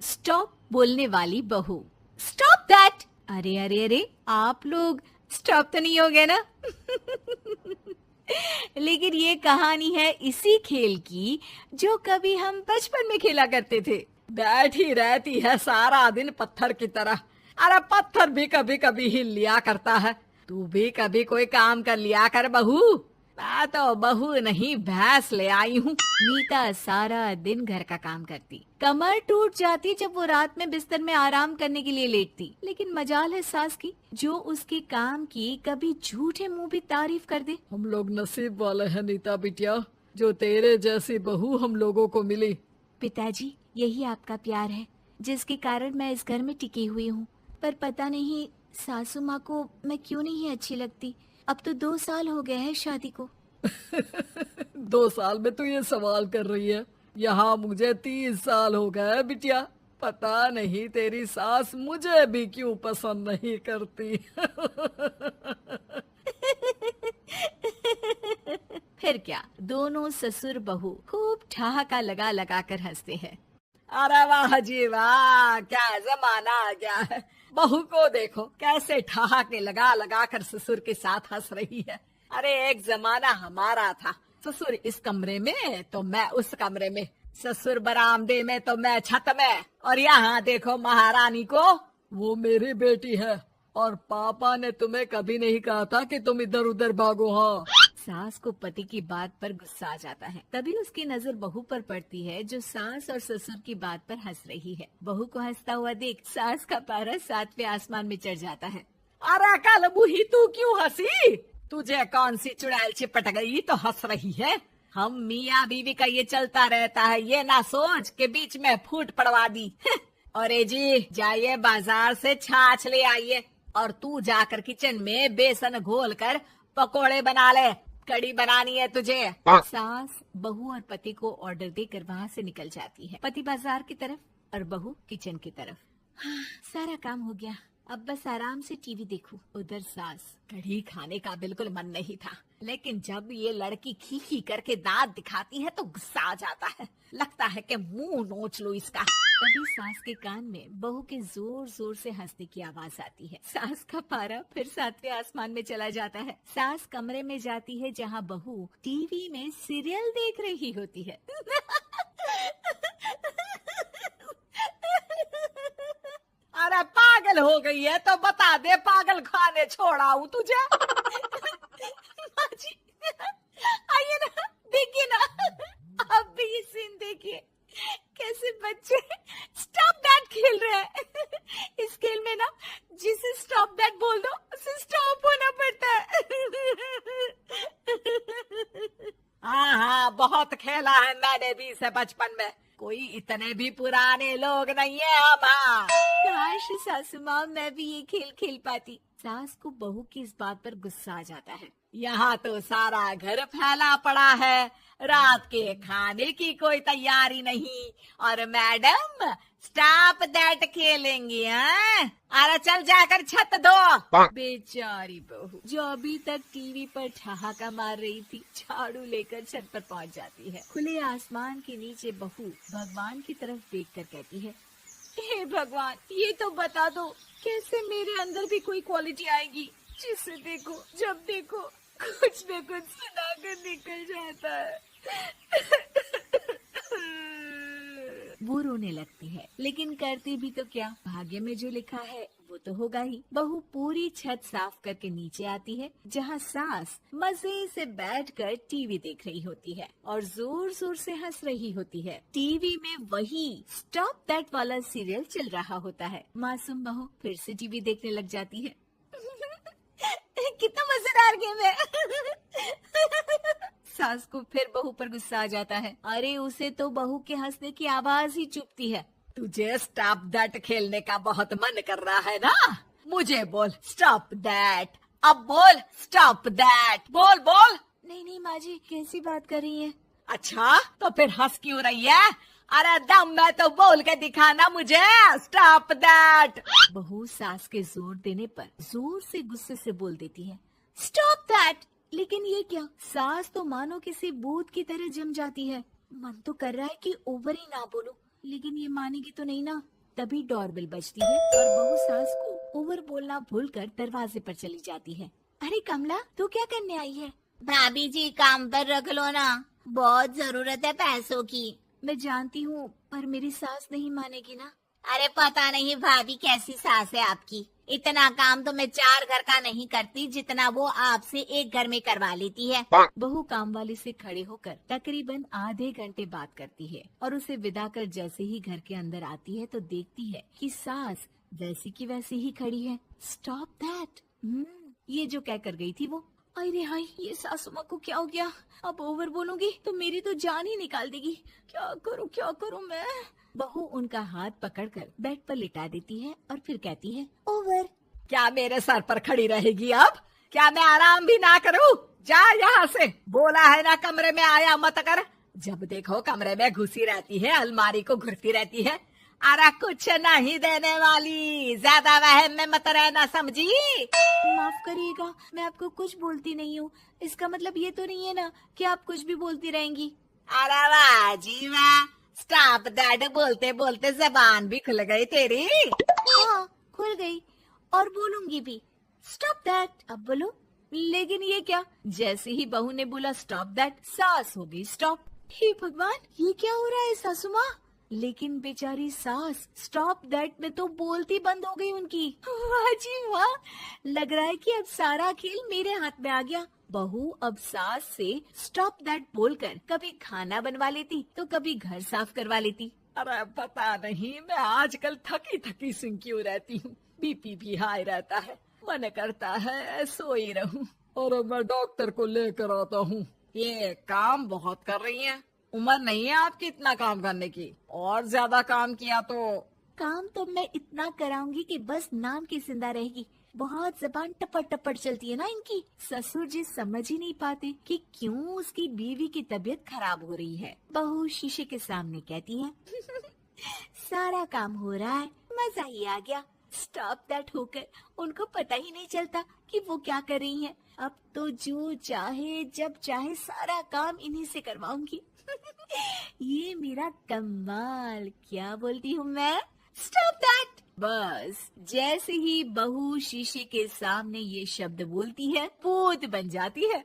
Stop बोलने वाली बहू। Stop that. अरे अरे अरे, आप लोग स्टॉप तो नहीं हो गए ना? लेकिन ये कहानी है इसी खेल की जो कभी हम बचपन में खेला करते थे। बैठी रहती है सारा दिन पत्थर की तरह। अरे पत्थर भी कभी कभी हिल लिया करता है। तू भी कभी कोई काम कर लिया कर बहू। मैं तो बहू नहीं भैंस ले आई हूँ। नीता सारा दिन घर का काम करती, कमर टूट जाती जब वो रात में बिस्तर में आराम करने के लिए लेटती। लेकिन मजाल है सास की, जो उसके काम की कभी झूठे मुंह भी तारीफ कर दे। हम लोग नसीब वाले हैं नीता बिटिया, जो तेरे जैसी बहू हम लोगों को मिली। पिताजी, यही आपका प्यार है जिसके कारण मैं इस घर में टिकी हुई हूँ। पर पता नहीं सासू माँ को मैं क्यों नहीं अच्छी लगती। अब तो 2 साल हो गए हैं शादी को। 2 साल में तू ये सवाल कर रही है? यहाँ मुझे 30 साल हो गए बिटिया। पता नहीं तेरी सास मुझे भी क्यों पसंद नहीं करती। फिर क्या, दोनों ससुर बहू खूब ठहाका लगा लगा कर हंसते हैं। अरे वाह जी वाह, क्या जमाना आ गया है। बहू को देखो कैसे ठहाके लगा लगा कर ससुर के साथ हंस रही है। अरे एक जमाना हमारा था, ससुर इस कमरे में तो मैं उस कमरे में, ससुर बरामदे में तो मैं छत में। और यहाँ देखो महारानी को, वो मेरी बेटी है और पापा ने तुम्हें कभी नहीं कहा था कि तुम इधर उधर भागो। हाँ, सास को पति की बात पर गुस्सा आ जाता है। तभी उसकी नजर बहू पर पड़ती है जो सास और ससुर की बात पर हंस रही है। बहू को हंसता हुआ देख सास का पारा 7वें आसमान में चढ़ जाता है। अरे कल बुही तू क्यों हंसी? तुझे कौन सी चुड़ैल चिपट गई तो हंस रही है? हम मियाँ बीवी का ये चलता रहता है, ये ना सोच के बीच में फूट पड़वा दी। अरे जी जाइए बाजार से छाछ ले आइए और तू जाकर किचन में बेसन घोल कर पकोड़े बना ले, कड़ी बनानी है तुझे। सास बहू और पति को ऑर्डर देकर वहाँ से निकल जाती है। पति बाजार की तरफ और बहू किचन की तरफ। हाँ, सारा काम हो गया, अब बस आराम से टीवी देखूं। उधर सास, कढ़ी खाने का बिल्कुल मन नहीं था, लेकिन जब ये लड़की खी खी करके दांत दिखाती है तो गुस्सा आ जाता है। लगता है कि मुंह नोच लो इसका। तभी सास के कान में बहू के जोर जोर से हंसने की आवाज आती है। सास का पारा फिर 7वें आसमान में चला जाता है। सास कमरे में जाती है जहाँ बहू टीवी में सीरियल देख रही होती है। अरे पागल हो गई है तो बता दे, पागल खाने छोड़ाऊं तुझे? माँ जी, आइए ना, देखिए ना, आप भी ये सीन देखिए, कैसे बच्चे स्टॉप दैट खेल रहे हैं। इस खेल में ना जिसे स्टॉप दैट बोल दो उसे स्टॉप होना पड़ता है। हाँ हाँ, बहुत खेला है मैंने भी इसे बचपन में। कोई इतने भी पुराने लोग नहीं है हम। हाँ, काश सासू माँ मैं भी ये खेल खेल पाती। सास को बहू की इस बात पर गुस्सा आ जाता है। यहाँ तो सारा घर फैला पड़ा है, रात के खाने की कोई तैयारी नहीं, और मैडम स्टॉप दैट खेलेंगी। हाँ, अरे चल जाकर छत धो। बेचारी बहू जो अभी तक टीवी पर ठहाका मार रही थी, झाड़ू लेकर छत पर पहुंच जाती है। खुले आसमान के नीचे बहू भगवान की तरफ देखकर कहती है, हे भगवान, ये तो बता दो कैसे मेरे अंदर भी कोई क्वालिटी आएगी जिसे देखो जब देखो कुछ न कुछ सुनाकर निकल जाता है। वो रोने लगती है, लेकिन करती भी तो क्या, भाग्य में जो लिखा है वो तो होगा ही। बहू पूरी छत साफ करके नीचे आती है जहाँ सास मजे से बैठकर टीवी देख रही होती है और जोर जोर से हंस रही होती है। टीवी में वही स्टॉप दैट वाला सीरियल चल रहा होता है। मासूम बहू फिर से टीवी देखने लग जाती है। कितना मजेदार गेम है। सास को फिर बहू पर गुस्सा आ जाता है। अरे उसे तो बहू के हंसने की आवाज ही चुभती है। तुझे स्टॉप दैट खेलने का बहुत मन कर रहा है ना? मुझे बोल स्टॉप दैट, अब बोल स्टॉप दैट, बोल बोल। नहीं नहीं माँ जी, कैसी बात कर रही है? अच्छा तो फिर हंस क्यों रही है? अरे दम में तो बोल के दिखाना मुझे स्टॉप दैट। बहू सास के जोर देने पर जोर से गुस्से से बोल देती है, स्टॉप दैट। लेकिन ये क्या, सास तो मानो किसी भूत की तरह जम जाती है। मन तो कर रहा है कि ओवर ही ना बोलूं, लेकिन ये मानेगी तो नहीं ना। तभी डोरबेल बजती है और बहू सास को ओवर बोलना भूलकर दरवाजे पर चली जाती है। अरे कमला, तू क्या करने आई है? भाभी जी काम पर रख लो ना, बहुत जरूरत है पैसों की। मैं जानती हूँ, पर मेरी सास नहीं मानेगी ना। अरे पता नहीं भाभी कैसी सास है आपकी, इतना काम तो मैं 4 घर का नहीं करती जितना वो आपसे एक घर में करवा लेती है। बहू काम वाली से खड़े होकर तकरीबन आधे घंटे बात करती है और उसे विदा कर जैसे ही घर के अंदर आती है तो देखती है कि सास वैसी की वैसी ही खड़ी है। Stop that. ये जो कह कर गई थी वो। अरे हाय, ये सासू माँ को क्या हो गया? अब ओवर बोलूंगी तो मेरी तो जान ही निकाल देगी। क्या करूँ मैं? बहू उनका हाथ पकड़कर बेड पर लिटा देती है और फिर कहती है, ओवर। क्या मेरे सर पर खड़ी रहेगी अब? क्या मैं आराम भी ना करूं? जा यहाँ से, बोला है ना कमरे में आया मत कर। जब देखो कमरे में घुसी रहती है, अलमारी को घुरती रहती है। अरे कुछ नहीं देने वाली, ज्यादा वहम में मत रहना, समझी? माफ करिएगा, मैं आपको कुछ बोलती नहीं हूँ। इसका मतलब ये तो नहीं है ना कि आप कुछ भी बोलती रहेंगी। अरे वाह जी वाह, स्टॉप दैट बोलते बोलते जबान भी खुल गई तेरी। हाँ, खुल गई और बोलूंगी भी। Stop that. अब बोलो। लेकिन ये क्या? जैसे ही बहू ने बोला स्टॉप दैट, सास हो गई स्टॉप। हे भगवान, ये क्या हो रहा है सासू माँ? लेकिन बेचारी सास स्टॉप दैट में तो बोलती बंद हो गई उनकी। वाह जी वाह, लग रहा है कि अब सारा खेल मेरे हाथ में आ गया। बहू अब सास से स्टॉप दैट बोलकर कभी खाना बनवा लेती तो कभी घर साफ करवा लेती। अरे पता नहीं, मैं आजकल थकी थकी सी क्यों रहती हूँ। बीपी भी हाई रहता है, मन करता है सोई रहूं। और मैं डॉक्टर को लेकर आता हूँ। ये काम बहुत कर रही हैं, उम्र नहीं है आपकी इतना काम करने की। और ज्यादा काम किया तो काम तो मैं इतना कराऊंगी कि बस नाम की जिंदा रहेगी। बहुत जबान टपट टपट चलती है ना इनकी। ससुर जी समझ ही नहीं पाते कि क्यों उसकी बीवी की तबीयत खराब हो रही है। बहू शीशे के सामने कहती है, सारा काम हो रहा है, मजा ही आ गया। स्टॉप दैट होकर उनको पता ही नहीं चलता कि वो क्या कर रही हैं। अब तो जो चाहे जब चाहे सारा काम इन्हीं से करवाऊंगी। ये मेरा कमाल। क्या बोलती हूँ मैं? Stop that. बस जैसे ही बहू शीशे के सामने ये शब्द बोलती है, भूत बन जाती है।